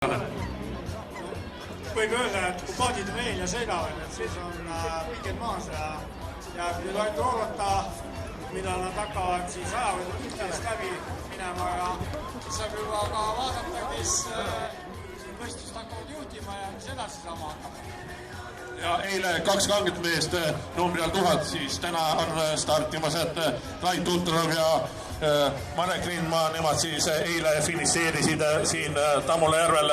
Võib öelda, et kui paadid veel ja sõidavad, et siis on pinged maas ja nüüd ainult oodata, mida nad hakkavad siis ajavõidupiltidest läbi minema ja saab juba ka vaadata, kes võistlust hakkavad juhtima ja mis edasi saama hakkab. Ja eile 2 kanget meest numbri all 1000, siis täna on startimas, et Rait Ultrov ja Marek Lindmaa, nemad siis eile finiseerisid siin Tammula järvel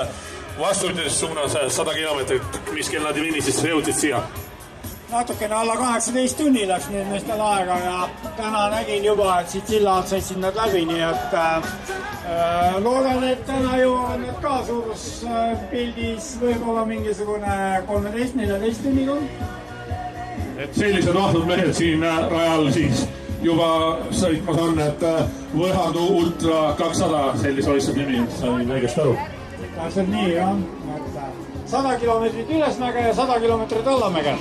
vastupidises suunas 100 kilomeetrit, mis kell nad finisist jõudsid siia? Natukene alla 18 tunni läks nüüd meestel aega ja täna nägin juba, et siit silla alt sõitsid nad läbi, nii et loodan, et täna jõuavad nad ka suuruspildis võib-olla mingisugune 13-14 tunniga. Et sellised vahtud mehed siin rajal siis juba sõitmas on, et Võhandu Ultra 200, sellise võistluse nimi, sain õigesti aru. Täpselt nii, jah. 100 kilomeetrit ülesmäge ja 100 kilomeetrit allamäge.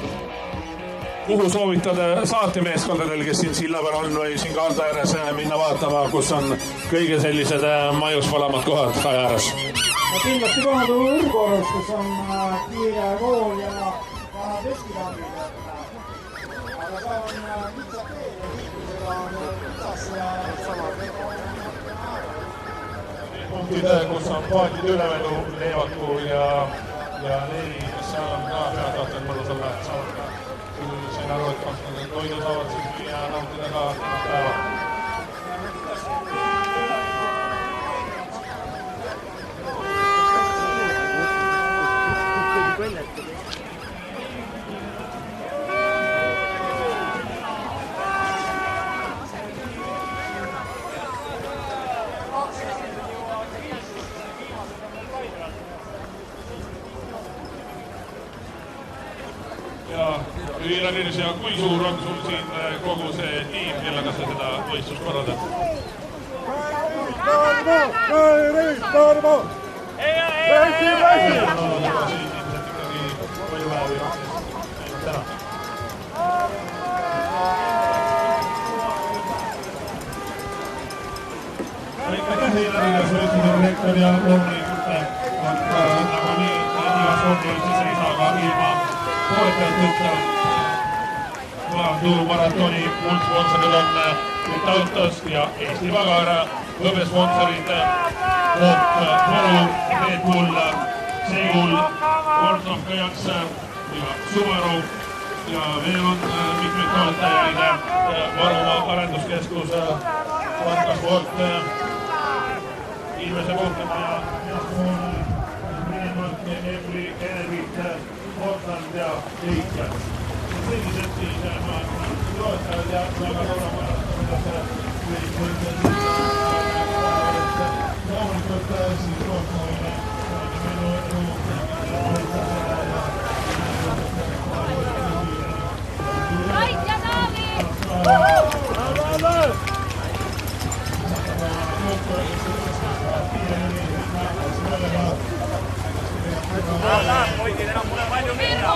Kuhu soovitad saatemeeskondadel, kes siin silla peal on või siin kalda ääres minna vaatama, kus on kõige sellised maiusvalamad kohad kaja ääres? Kindlasti kohad on Urgorus, kus on kiire kool ja vanad veskikambid. Aga seal on lihtsalt teel ja liiklusega on kitsas ja samad. Punktid, kus on paadid ülevedu, Leevaku ja Leevi, kes seal on ka peataatel mõnusal saavad ka. Kui sain aru, et konstantin toidu saavad siis ja nautida ka päeva. Ja Ülilärinis ja kui suur on sul siin kogu see tiim, kellega sa seda võistlust korraldad? Aitäh Ülilärile, sa ütled rektor ja loomulikult nagu nii igas spordiüldses ei saa ka ilma poolekalt ütlema. Võhandu maratoni multsponsorid on Autos ja Eesti Pagar, hõbesponsorid Võru, Red Bull, Seegul, Ortov Kajaks ja Subaru ja veel on mitmeid toetajaid Võrumaa arenduskeskus, Vankasport, Ilvese Puhkemaja, Ebri, Enervit, Portland ja Eik. Sellised siis toetajad ja väga loomulikult siis rohkamine Rait ja Taavi! Poikin enam mulle palju minna.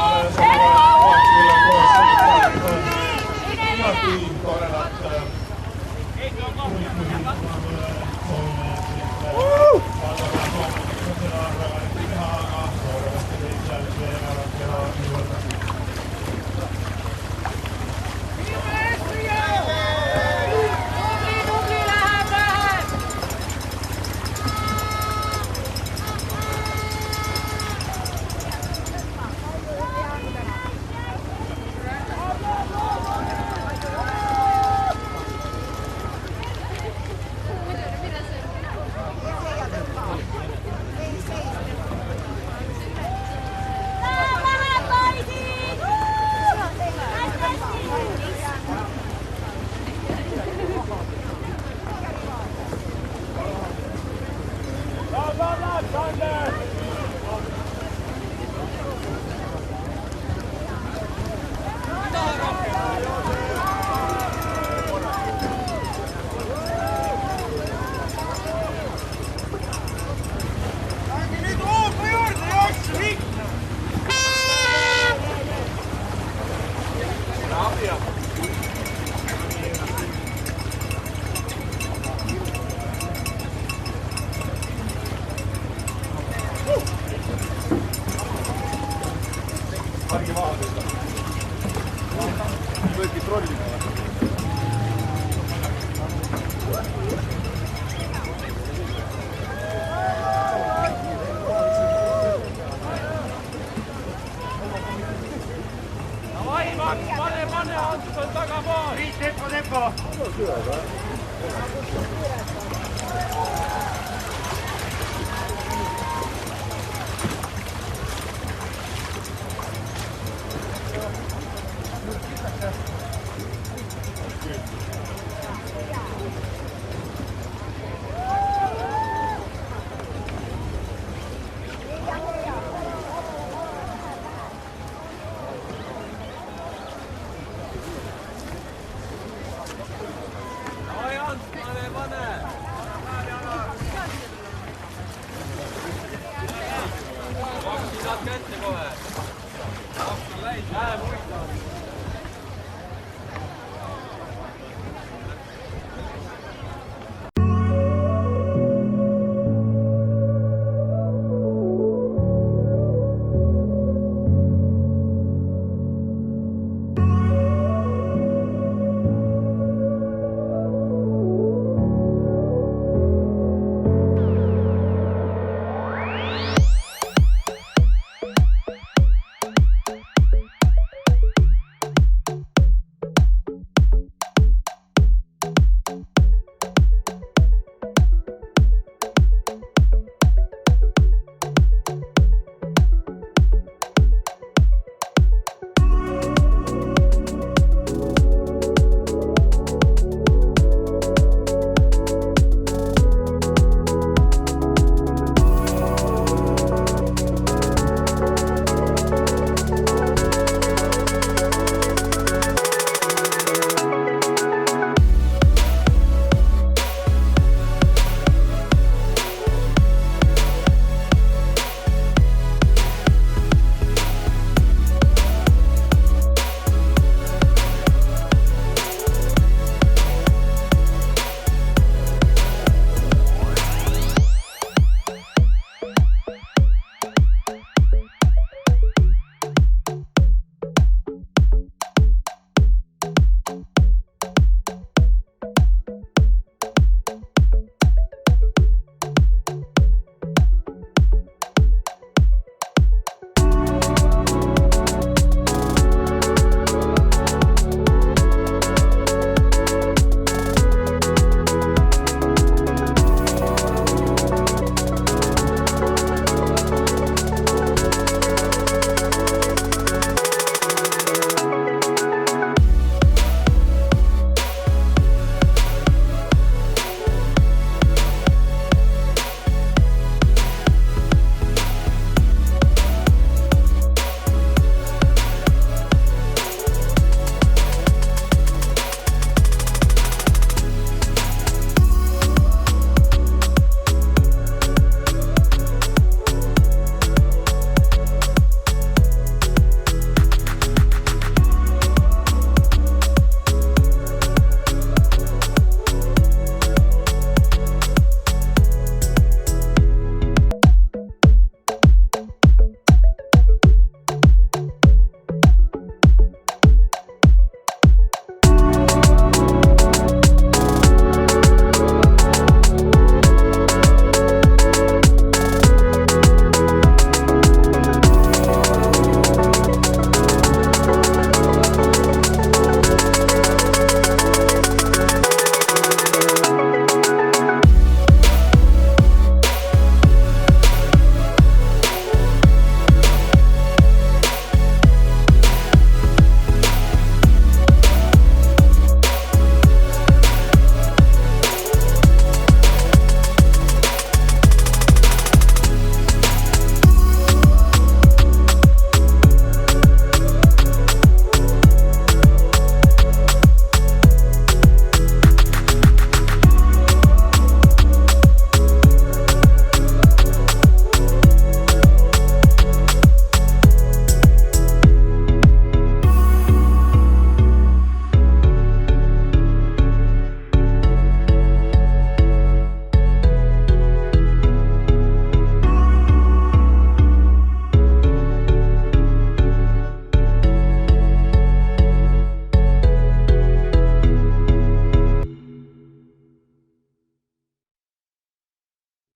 Igati toredat Hargi maha sõida. Võidki trollida. Pane, Anton tagapool! Tempo!